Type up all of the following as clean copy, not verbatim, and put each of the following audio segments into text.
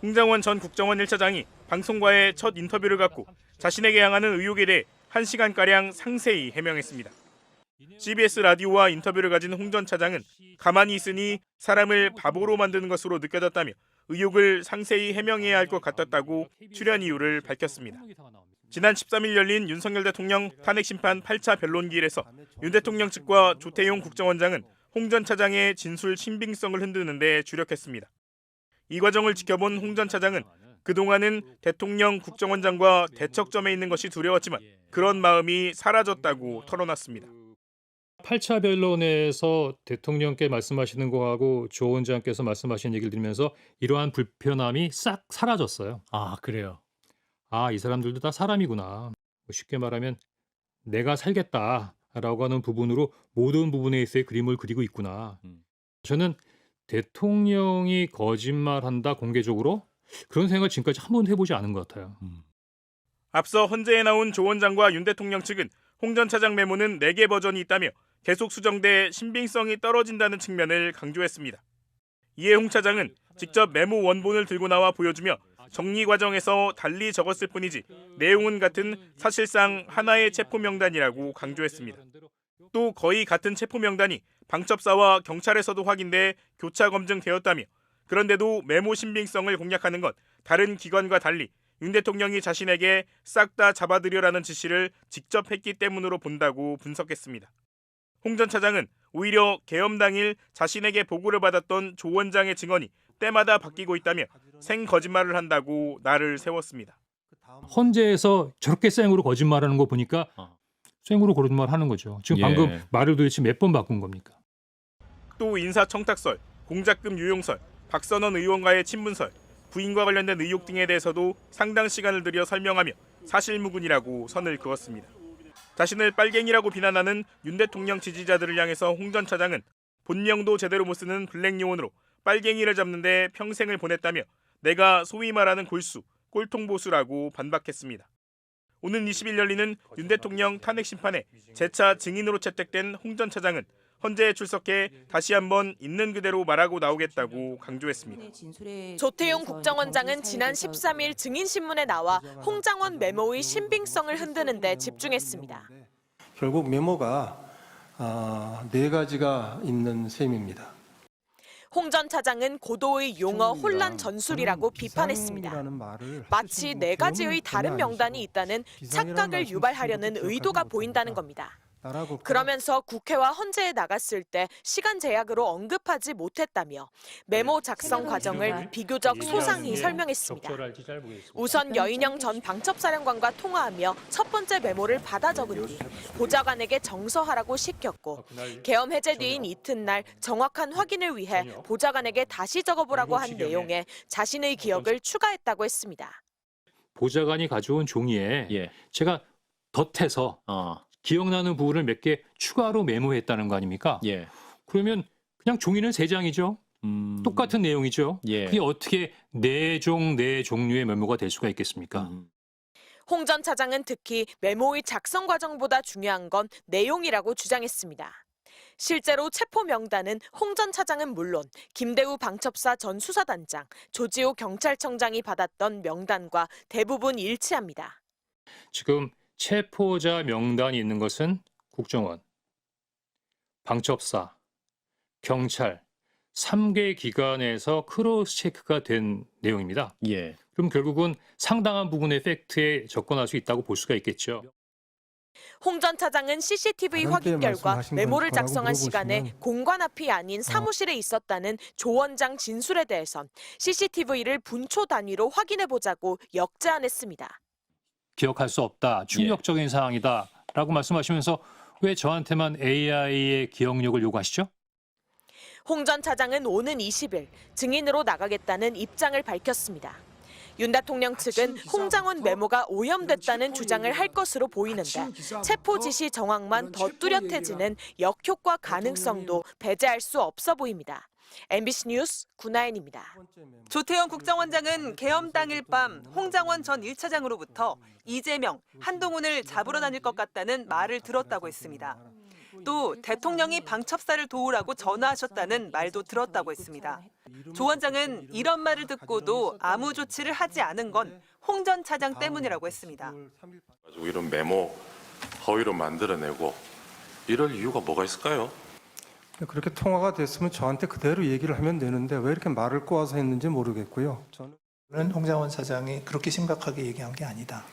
홍장원 전 국정원 1차장이 방송과의 첫 인터뷰를 갖고 자신에게 향하는 의혹에 대해 1시간가량 상세히 해명했습니다. CBS 라디오와 인터뷰를 가진 홍 전 차장은 가만히 있으니 사람을 바보로 만드는 것으로 느껴졌다며 의혹을 상세히 해명해야 할 것 같았다고 출연 이유를 밝혔습니다. 지난 13일 열린 윤석열 대통령 탄핵심판 8차 변론기일에서 윤 대통령 측과 조태용 국정원장은 홍 전 차장의 진술 신빙성을 흔드는 데 주력했습니다. 이 과정을 지켜본 홍 전 차장은 그동안은 대통령 국정원장과 대척점에 있는 것이 두려웠지만 그런 마음이 사라졌다고 털어놨습니다. 8차 변론에서 대통령께 말씀하시는 거하고 조 원장께서 말씀하신 얘기를 들으면서 이러한 불편함이 싹 사라졌어요. 아, 그래요. 아, 이 사람들도 다 사람이구나. 쉽게 말하면 내가 살겠다라고 하는 부분으로 모든 부분에 있어의 그림을 그리고 있구나. 저는 대통령이 거짓말한다 공개적으로 그런 생각을 지금까지 한 번도 해보지 않은 것 같아요. 앞서 헌재에 나온 조 원장과 윤 대통령 측은 홍 전 차장 메모는 4개 버전이 있다며 계속 수정돼 신빙성이 떨어진다는 측면을 강조했습니다. 이에 홍 차장은 직접 메모 원본을 들고 나와 보여주며 정리 과정에서 달리 적었을 뿐이지 내용은 같은 사실상 하나의 체포 명단이라고 강조했습니다. 또 거의 같은 체포 명단이 방첩사와 경찰에서도 확인돼 교차 검증되었다며 그런데도 메모 신빙성을 공략하는 건 다른 기관과 달리 윤 대통령이 자신에게 싹 다 잡아들여라는 지시를 직접 했기 때문으로 본다고 분석했습니다. 홍 전 차장은 오히려 계엄 당일 자신에게 보고를 받았던 조 원장의 증언이 때마다 바뀌고 있다며 생 거짓말을 한다고 날을 세웠습니다. 헌재에서 저렇게 생으로 거짓말하는 거 보니까 생으로 거짓말하는 거죠. 지금 방금 말을 도대체 몇 번 바꾼 겁니까? 또 인사청탁설, 공작금 유용설, 박선원 의원과의 친분설, 부인과 관련된 의혹 등에 대해서도 상당 시간을 들여 설명하며 사실무근이라고 선을 그었습니다. 자신을 빨갱이라고 비난하는 윤 대통령 지지자들을 향해서 홍 전 차장은 본명도 제대로 못 쓰는 블랙요원으로 빨갱이를 잡는 데 평생을 보냈다며 내가 소위 말하는 골수, 꼴통보수라고 반박했습니다. 오는 20일 열리는 윤 대통령 탄핵심판에 재차 증인으로 채택된 홍 전 차장은 헌재에 출석해 다시 한번 있는 그대로 말하고 나오겠다고 강조했습니다. 조태용 국정원장은 지난 13일 증인신문에 나와 홍장원 메모의 신빙성을 흔드는 데 집중했습니다. 결국 메모가 4가지가 있는 셈입니다. 홍 전 차장은 고도의 용어 혼란 전술이라고 비판했습니다. 마치 4가지의 다른 명단이 있다는 착각을 유발하려는 의도가 보인다는 겁니다. 그러면서 국회와 헌재에 나갔을 때 시간 제약으로 언급하지 못했다며 메모 작성 과정을 비교적 소상히 설명했습니다. 우선 여인영 전 방첩사령관과 통화하며 첫 번째 메모를 받아 적은 뒤 보좌관에게 정서하라고 시켰고 계엄 해제 뒤인 이튿날 정확한 확인을 위해 보좌관에게 다시 적어보라고 한 내용에 자신의 기억을 추가했다고 했습니다. 보좌관이 가져온 종이에 제가 덧해서 기억나는 부분을 몇 개 추가로 메모했다는 거 아닙니까? 그러면 그냥 종이는 3장이죠. 똑같은 내용이죠. 그게 어떻게 4종류의 메모가 될 수가 있겠습니까? 홍 전 차장은 특히 메모의 작성 과정보다 중요한 건 내용이라고 주장했습니다. 실제로 체포 명단은 홍 전 차장은 물론 김대우 방첩사 전 수사단장, 조지호 경찰청장이 받았던 명단과 대부분 일치합니다. 지금 체포자 명단이 있는 것은 국정원, 방첩사, 경찰 3개 기관에서 크로스 체크가 된 내용입니다. 그럼 결국은 상당한 부분의 팩트에 접근할 수 있다고 볼 수가 있겠죠. 홍 전 차장은 CCTV 확인 결과 메모를 작성한 시간에 공관 앞이 아닌 사무실에 있었다는 조 원장 진술에 대해선 CCTV를 분초 단위로 확인해보자고 역제안했습니다. 기억할 수 없다, 충격적인 사항이다 라고 말씀하시면서 왜 저한테만 AI의 기억력을 요구하시죠? 홍 전 차장은 오는 20일 증인으로 나가겠다는 입장을 밝혔습니다. 윤 대통령 측은 홍장원 메모가 오염됐다는 주장을 할 것으로 보이는데 체포 지시 정황만 더 뚜렷해지는 역효과 가능성도 배제할 수 없어 보입니다. MBC 뉴스 구나인입니다. 조태용 국정원장은 계엄 당일 밤 홍장원 전 1차장으로부터 이재명, 한동훈을 잡으러 다닐 것 같다는 말을 들었다고 했습니다. 또 대통령이 방첩사를 도우라고 전화하셨다는 말도 들었다고 했습니다. 조 원장은 이런 말을 듣고도 아무 조치를 하지 않은 건 홍 전 차장 때문이라고 했습니다. 가지고 이런 메모 허위로 만들어내고 이럴 이유가 뭐가 있을까요? 그렇게 통화가 됐으면 저한테 그대로 얘기를 하면 되는데 왜 이렇게 말을 꼬아서 했는지 모르겠고요. 저는 홍장원 차장이 그렇게 심각하게 얘기한 게 아니다.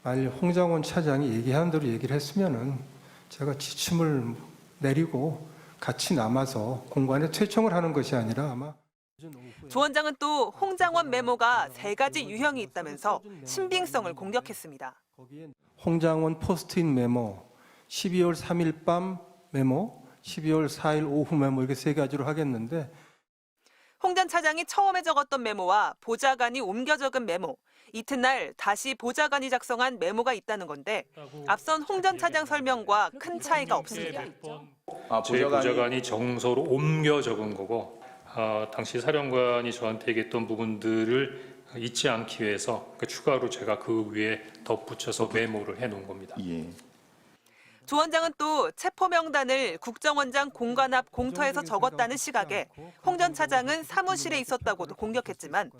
만일 홍장원 차장이 얘기하는 대로 얘기를 했으면은 제가 지침을 내리고 같이 남아서 공관에 퇴청을 하는 것이 아니라 아마 조 원장은 또 홍장원 메모가 3가지 유형이 있다면서 신빙성을 공격했습니다. 홍장원 포스트잇 메모, 12월 3일 밤 메모, 12월 4일 오후 메모 이렇게 3가지로 하겠는데 홍 전 차장이 처음에 적었던 메모와 보좌관이 옮겨 적은 메모, 이튿날 다시 보좌관이 작성한 메모가 있다는 건데 앞선 홍 전 차장 설명과 큰 차이가 없습니다. 제 보좌관이 정서로 옮겨 적은 거고 당시 사령관이 저한테 얘기했던 부분들을 잊지 않기 위해서 추가로 제가 그 위에 덧붙여서 메모를 해놓은 겁니다. 조 원장은 또 체포 명단을 국정원장 공관 앞 공터에서 적었다는 시각에 홍 전 차장은 사무실에 있었다고도 공격했지만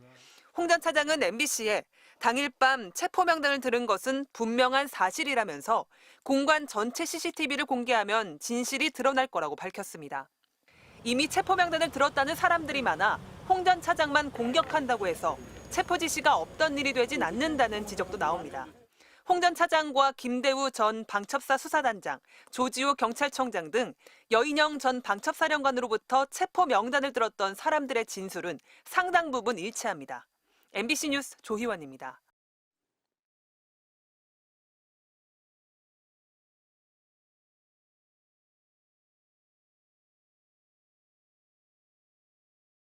홍 전 차장은 MBC에 당일 밤 체포 명단을 들은 것은 분명한 사실이라면서 공관 전체 CCTV를 공개하면 진실이 드러날 거라고 밝혔습니다. 이미 체포 명단을 들었다는 사람들이 많아 홍 전 차장만 공격한다고 해서 체포 지시가 없던 일이 되진 않는다는 지적도 나옵니다. 홍 전 차장과 김대우 전 방첩사 수사단장, 조지호 경찰청장 등 여인영 전 방첩사령관으로부터 체포 명단을 들었던 사람들의 진술은 상당 부분 일치합니다. MBC 뉴스 조희원입니다.